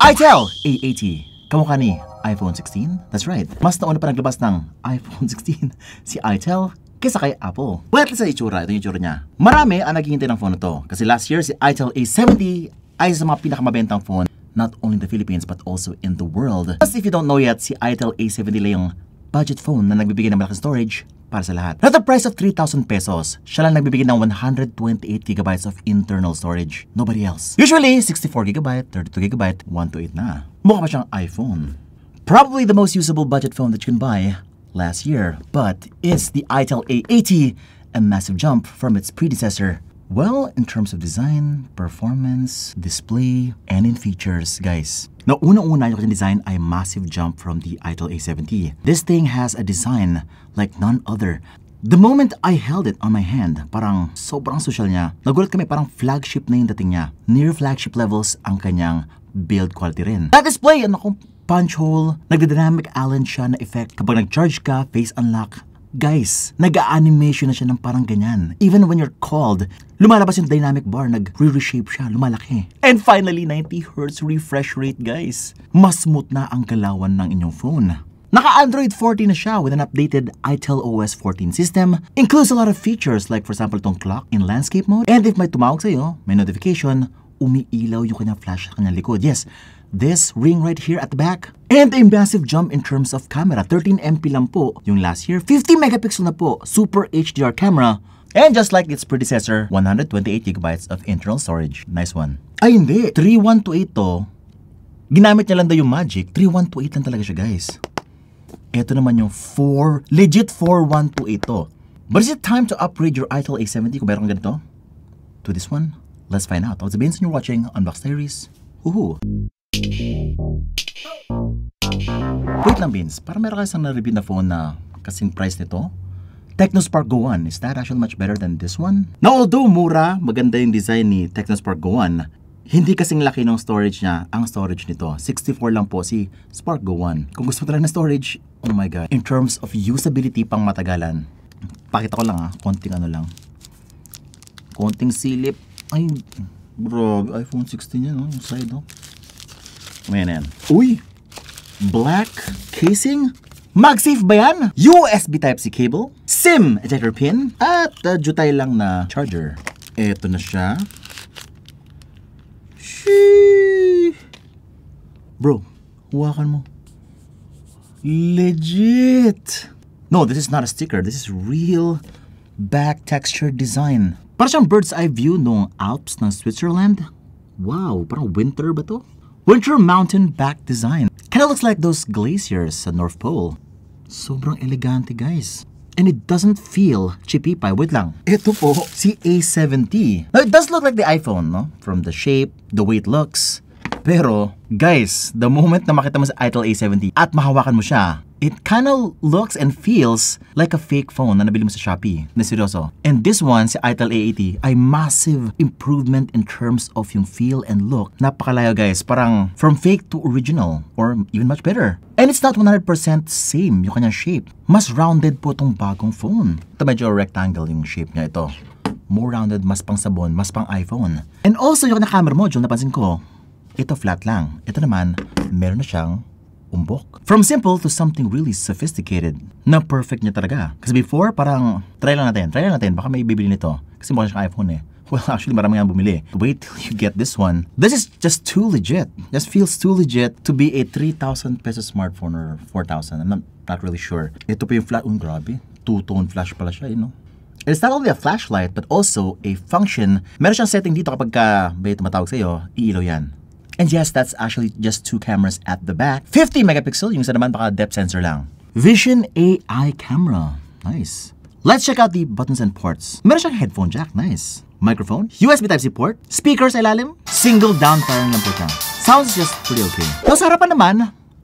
itel A80, kamukha ni iPhone 16? That's right. Mas nauna pa naglabas ng iPhone 16 si itel kaysa kay Apple. Well, at least sa itsura, ito yung itsura niya. Marami ang naghihintay ng phone na to. Kasi last year, si itel A70 ay sa mga pinakamabentang phone, not only in the Philippines, but also in the world. Plus, if you don't know yet, si itel A70 lang yung budget phone na nagbibigay ng malaking storage para sa lahat. At the price of 3,000 pesos, siya lang nagbibigay ng 128GB of internal storage. Nobody else. Usually, 64GB, 32GB, 128 na. Mukha pa siyang iPhone. Probably the most usable budget phone that you can buy last year. But is the itel A80 a massive jump from its predecessor? Well, in terms of design, performance, display, and in features, guys. Now, unang-una yung design ay massive jump from the itel A70. This thing has a design like none other. The moment I held it on my hand, parang sobrang social niya. Nagulat kami, parang flagship na yung dating niya. Near flagship levels ang kanyang build quality rin. That display, punch hole, nagda-dynamic Allen siya na effect. Kapag nag-charge ka, face unlock. Guys, nag-a-animation na siya ng parang ganyan. Even when you're called, lumalabas yung dynamic bar, nag-reshape siya, lumalaki. And finally, 90Hz refresh rate, guys. Mas smooth na ang galawan ng inyong phone. Naka-Android 14 na siya with an updated itel OS 14 system. Includes a lot of features like for example itong clock in landscape mode. And if may tumawag sa'yo, may notification, umiilaw yung kanyang flash sa kanyang likod. Yes, this ring right here at the back. And a massive jump in terms of camera. 13MP lang po yung last year. 50 megapixel na po. Super HDR camera. And just like its predecessor, 128GB of internal storage. Nice one. Ay hindi. 3128 to. Ginamit niya lang daw yung magic. 3128 lang talaga siya, guys. Ito naman yung legit 4128 to. But is it time to upgrade your itel A70 kung meron ganito? To this one? Let's find out. I was Vince and you're watching Unbox Diaries. Woohoo! Wait lang, Vince. Para meron kayo isang na-review na phone na kasing price nito. Technospark Go 1. Is that actually much better than this one? Now, although mura, maganda yung design ni Technospark Go 1, hindi kasing laki ng storage niya ang storage nito. 64 lang po si Spark Go 1. Kung gusto mo talaga ng storage, oh my god. In terms of usability pang matagalan, pakita ko lang konting lang. Konting silip. Ay, bro, iPhone 16 yan, yung side, Ayan. Uy! Black casing? MagSafe ba yan? USB Type-C cable? SIM ejector pin? At jutay lang na charger. Eto na siya. Sheesh! Bro, huwakan mo. Legit! No, this is not a sticker. This is real back texture design. Parang siyang bird's eye view nung Alps ng Switzerland. Wow, parang winter ba to? Winter mountain back design. Kinda looks like those glaciers sa North Pole. Sobrang elegante, guys. And it doesn't feel chippy pa. Wait lang. Ito po, si A70. Now, it does look like the iPhone, no? From the shape, the way it looks. Pero, guys, the moment na makita mo sa itel A70 at mahawakan mo siya, it kinda looks and feels like a fake phone na nabili mo sa Shopee. Na seryoso. And this one, si itel A80, ay massive improvement in terms of yung feel and look. Napakalayo, guys. Parang from fake to original or even much better. And it's not 100% same yung kanyang shape. Mas rounded po itong bagong phone. Ito medyo rectangle yung shape niya ito. More rounded, mas pang sabon, mas pang iPhone. And also yung camera module, napansin ko, ito flat lang. Ito naman, meron na siyang umbok. From simple to something really sophisticated. Na perfect niya talaga. Kasi before, parang, try lang natin. Baka may bibili nito. Kasi mukha siyang iPhone eh. Well, actually, marami nga bumili. Wait till you get this one. This is just too legit. Just feels too legit to be a 3,000 pesos smartphone or 4,000. I'm not really sure. Ito pa yung flash. Grabe. Two-tone flash pala siya, you know? It's not only a flashlight, but also a function. Meron siyang setting dito kapag may tumatawag sa'yo, iilaw yan. And yes, that's actually just 2 cameras at the back. 50 megapixel, yung isa naman baka depth sensor lang. Vision AI camera. Nice. Let's check out the buttons and ports. Meron siyang headphone jack. Nice. Microphone. USB Type-C port. Speakers ilalim. Single down firing lang po siya. Sounds just pretty okay. Tapos sa harapan naman,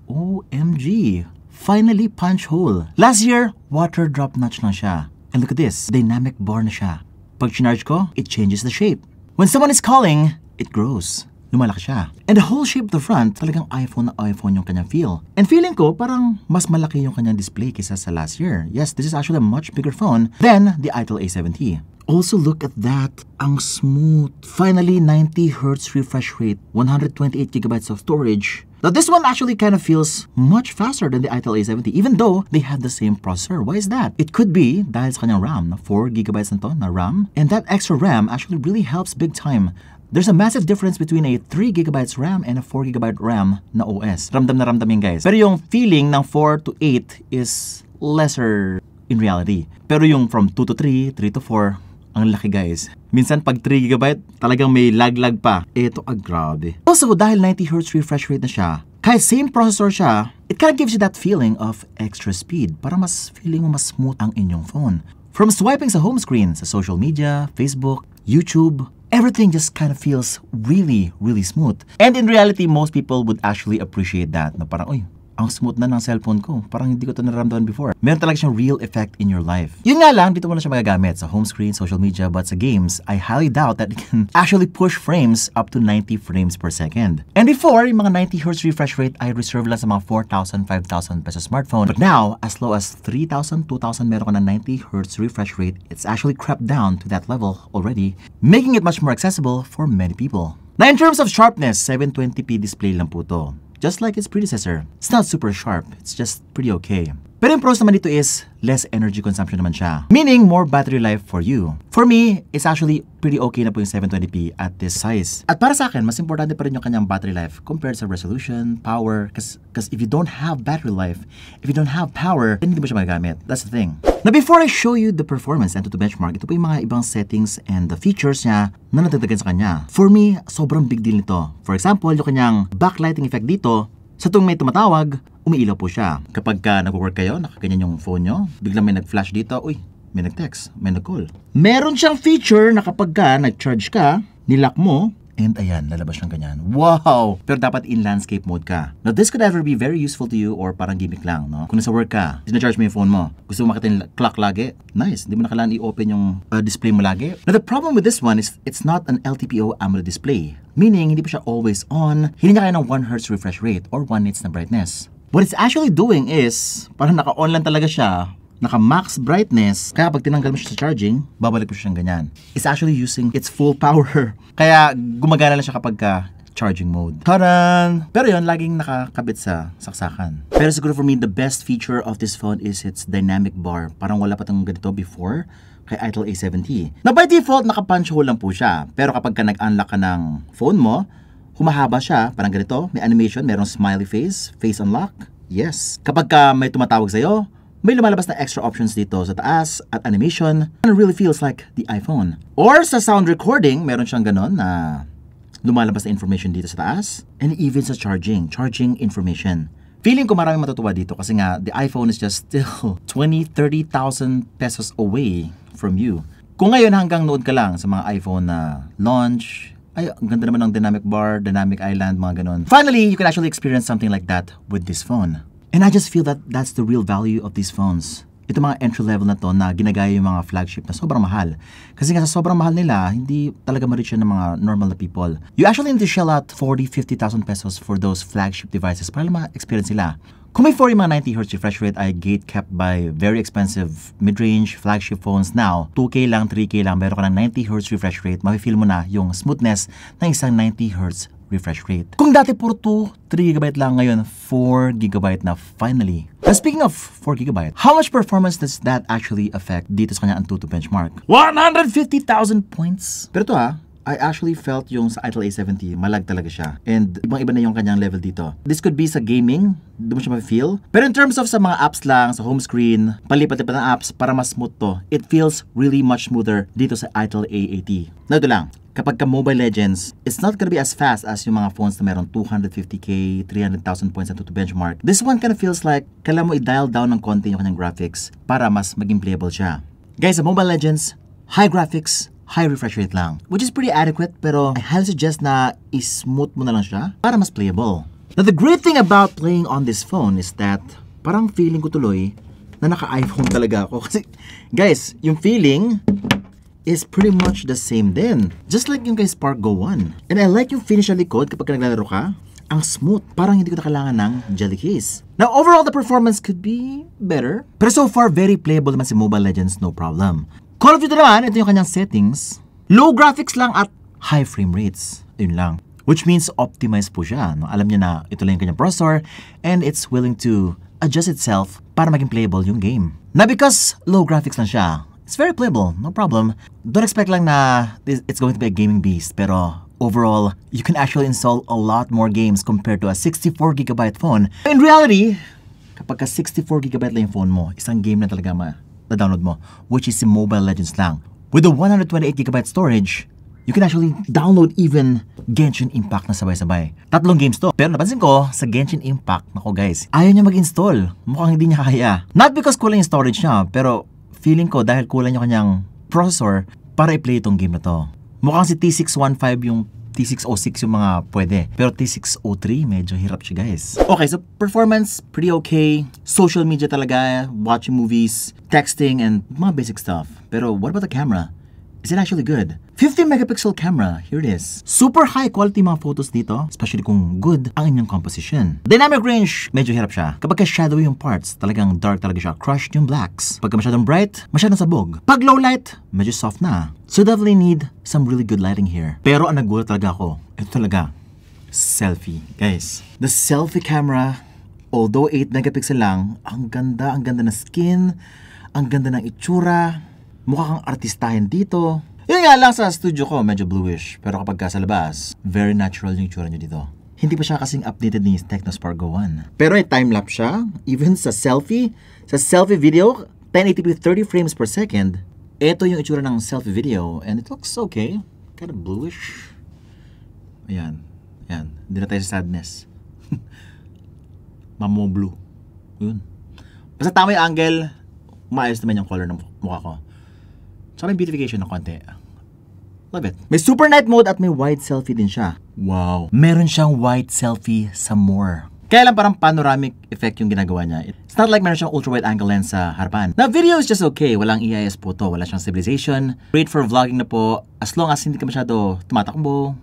OMG. Finally punch hole. Last year, water drop notch lang siya. And look at this. Dynamic bar na siya. Pag chinarge ko, it changes the shape. When someone is calling, it grows. Lumalaki siya. And the whole shape of the front, talagang iPhone na iPhone yung kanyang feel. And feeling ko, parang mas malaki yung kanyang display kaysa sa last year. Yes, this is actually a much bigger phone than the itel A70. Also look at that. Ang smooth. Finally, 90 Hz refresh rate, 128 gigabytes of storage. Now this one actually kind of feels much faster than the Itel A70 even though they have the same processor. Why is that? It could be dahil sa kanyang RAM, 4 gigabytes na to na RAM. And that extra RAM actually really helps big time. There's a massive difference between a 3 gigabytes RAM and a 4 gigabyte RAM na OS. Ramdam na ramdam yun guys. Pero yung feeling ng 4 to 8 is lesser in reality. Pero yung from 2 to 3, 3 to 4, ang laki guys. Minsan pag 3 GB, talagang may lag-lag pa. Ito, grabe. Also, dahil 90 Hz refresh rate na siya, kahit same processor siya, it kind of gives you that feeling of extra speed. Para mas feeling mo mas smooth ang inyong phone. From swiping sa home screen, sa social media, Facebook, YouTube, everything just kind of feels really, really smooth. And in reality, most people would actually appreciate that. Na parang, uy, ang smooth na ng cellphone ko. Parang hindi ko ito naramdaman before. Meron talaga siyang real effect in your life. Yun nga lang, dito mo na siya magagamit sa home screen, social media, but sa games, I highly doubt that it can actually push frames up to 90 frames per second. And before, yung mga 90 Hz refresh rate ay reserve lang sa mga 4,000, 5,000 peso smartphone. But now, as low as 3,000, 2,000 meron ka na 90 Hz refresh rate, it's actually crept down to that level already, making it much more accessible for many people. Now in terms of sharpness, 720p display lang po to. Just like its predecessor. It's not super sharp, it's just pretty okay. Pero yung pros naman dito is less energy consumption naman siya. Meaning more battery life for you. For me, it's actually pretty okay na po yung 720p at this size. At para sa akin, mas importante pa rin yung kanyang battery life compared sa resolution, power, because if you don't have battery life, if you don't have power, then hindi mo siya magagamit. That's the thing. Now before I show you the performance and to benchmark, ito po yung mga ibang settings and the features niya na natagdagan sa kanya. For me, sobrang big deal nito. For example, yung kanyang backlighting effect dito, sa tuwing may tumatawag, umiilaw po siya. Kapag nag-work kayo, nakaganyan yung phone nyo, biglang may nag-flash dito, uy, may nag-text, may nag-call. Meron siyang feature na kapag nag-charge ka, nilock mo, and ayan, lalabas siyang ganyan. Wow! Pero dapat in landscape mode ka. Now, this could either be very useful to you or parang gimmick lang, no? Kung nasa work ka, sinacharge mo yung phone mo, gusto mo makita yung clock lagi, nice. Hindi mo na kailangan i-open yung display mo lagi. Now, the problem with this one is it's not an LTPO AMOLED display. Meaning, hindi pa siya always on. Hindi niya kaya ng 1 Hz refresh rate or 1 nits na brightness. What it's actually doing is, parang naka-on lang talaga siya, naka-max brightness, kaya pag tinanggal mo siya sa charging, babalik mo siyang ganyan. It's actually using its full power. Kaya gumagana lang siya kapag charging mode. Taran! Pero yun, laging nakakabit sa saksakan. Pero siguro for me, the best feature of this phone is its dynamic bar. Parang wala pa itong ganito before kay Itel A70. Na by default, naka-punch hole lang po siya. Pero kapag nag-unlock ka ng phone mo, humahaba siya, parang ganito, may animation, merong smiley face, face unlock, yes. Kapag may tumatawag sa'yo, may lumalabas na extra options dito sa taas at animation, and it really feels like the iPhone. Or sa sound recording, meron siyang ganon na lumalabas na information dito sa taas, and even sa charging information. Feeling ko maraming matutuwa dito kasi nga, the iPhone is just still 20,000-30,000 pesos away from you. Kung ngayon hanggang nood ka lang sa mga iPhone na launch, ay, ang ganda naman ng dynamic bar, dynamic island, mga ganon. Finally, you can actually experience something like that with this phone. And I just feel that that's the real value of these phones. Ito mga entry level na to na ginagaya yung mga flagship na sobrang mahal. Kasi nga sa sobrang mahal nila, hindi talaga ma-reach yan ng mga normal na people. You actually need to shell out 40,000-50,000 pesos for those flagship devices para lang ma-experience sila. Kung may 40 mga 90 Hz refresh rate ay gate kept by very expensive mid-range flagship phones now, 2K lang, 3K lang, meron ka ng 90 Hz refresh rate, mapifeel mo na yung smoothness ng isang 90 Hz refresh rate. Kung dati puro 3GB lang, ngayon 4GB na finally. And speaking of 4GB, how much performance does that actually affect dito sa kanya Antutu benchmark? 150,000 points! Pero to I actually felt yung sa Itel A70, malag talaga siya. And ibang-iba na yung kanyang level dito. This could be sa gaming, doon mo siya ma-feel. Pero in terms of sa mga apps lang, sa home screen, palipat-lipat ng apps para mas smooth to, it feels really much smoother dito sa Itel A80. Na ito lang, kapag ka Mobile Legends, it's not gonna be as fast as yung mga phones na meron 250k, 300,000 points na to benchmark. This one kind of feels like kailangan mo i-dial down ng konti yung kanyang graphics para mas maging playable siya. Guys, sa Mobile Legends, high graphics, high refresh rate lang, which is pretty adequate, pero I highly suggest na i-smooth mo na lang siya para mas playable. Now, the great thing about playing on this phone is that parang feeling ko tuloy na naka-iPhone talaga ako. Kasi, guys, yung feeling is pretty much the same din. Just like yung kay Spark Go 1. And I like yung finish sa likod kapag naglalaro ka. Ang smooth. Parang hindi ko na kailangan ng jelly case. Now, overall, the performance could be better. Pero so far, very playable naman si Mobile Legends, no problem. Call of Duty naman, ito yung kanyang settings. Low graphics lang at high frame rates. Yun lang. Which means optimized po siya. No? Alam niya na ito lang yung kanyang processor and it's willing to adjust itself para maging playable yung game. Na because low graphics lang siya, it's very playable, no problem. Don't expect lang na it's going to be a gaming beast, pero overall, you can actually install a lot more games compared to a 64GB phone. In reality, kapag ka 64GB lang yung phone mo, isang game na talaga na-download mo, which is si Mobile Legends lang. With the 128GB storage, you can actually download even Genshin Impact na sabay-sabay. 3 games to. Pero napansin ko, sa Genshin Impact, nako guys, ayaw niya mag-install. Mukhang hindi niya kaya. Not because kulang yung storage niya, pero feeling ko dahil kulang yung kanyang processor para i-play itong game na to. Mukhang si T615 yung T606 yung mga pwede. Pero T603, medyo hirap siya guys. Okay, so performance, pretty okay. Social media talaga, watching movies, texting, and mga basic stuff. Pero what about the camera? Is it actually good? 50-megapixel camera, here it is. Super high quality mga photos dito, especially kung good ang inyong composition. Dynamic range, medyo hirap siya. Kapag ka-shadowy yung parts, talagang dark talaga siya. Crushed yung blacks. Pagka masyadong bright, masyadong sabog. Pag low light, medyo soft na. So definitely need some really good lighting here. Pero ang nagulat talaga ako, ito talaga, selfie. Guys, the selfie camera, although 8 megapixel lang, ang ganda na skin, ang ganda ng itsura, mukha kang artistahin dito. Yun nga lang sa studio ko, medyo bluish. Pero kapag ka sa labas, very natural yung itsura nyo dito. Hindi pa siya kasing updated ni Technospark Go 1. Pero ay time-lapse siya. Even sa selfie video, 1080p 30 frames per second. Ito yung itsura ng selfie video. And it looks okay. Kind of bluish. Ayan. Ayan. Hindi na tayo sa sadness. Mamo blue. Yun. Basta tama yung angle, maayos naman yung color ng mukha ko. So may beautification ng konti. Love it. May super night mode at may wide selfie din siya. Wow. Meron siyang wide selfie sa more. Kaya lang parang panoramic effect yung ginagawa niya. It's not like meron siyang ultra wide angle lens sa harapan. Now video is just okay. Walang EIS photo. Wala siyang stabilization. Great for vlogging na po. As long as hindi ka masyado tumatakbo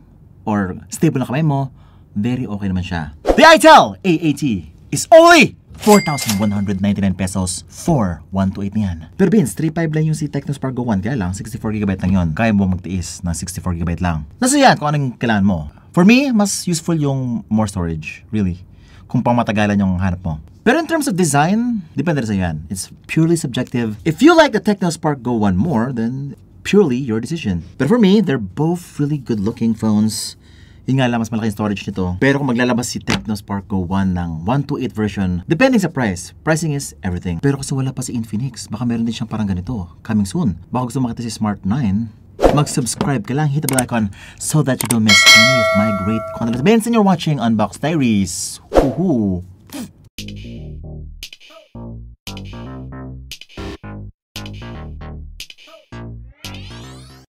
or stable na kamay mo, very okay naman siya. The ITEL AAT is only 4,199 pesos for 128 na yan. Pero Vince, 3.5 lang yung si Technospark Go 1. Kaya lang, 64GB lang yun. Kaya mo magtiis ng 64GB lang. Nasa yan kung anong kailangan mo. For me, mas useful yung more storage. Really. Kung pang matagalan yung hanap mo. Pero in terms of design, depende rin sa yan. It's purely subjective. If you like the Technospark Go 1 more, then purely your decision. But for me, they're both really good looking phones. Yun nga lang, mas malaking storage nito. Pero kung maglalabas si Technospark Go 1 ng 128 version, depending sa price. Pricing is everything. Pero kasi wala pa si Infinix, baka meron din siyang parang ganito. Coming soon. Baka gusto makita si Smart 9, mag-subscribe ka lang, hit the bell icon so that you don't miss any of my great content. And you're watching Unbox Diaries. Woohoo!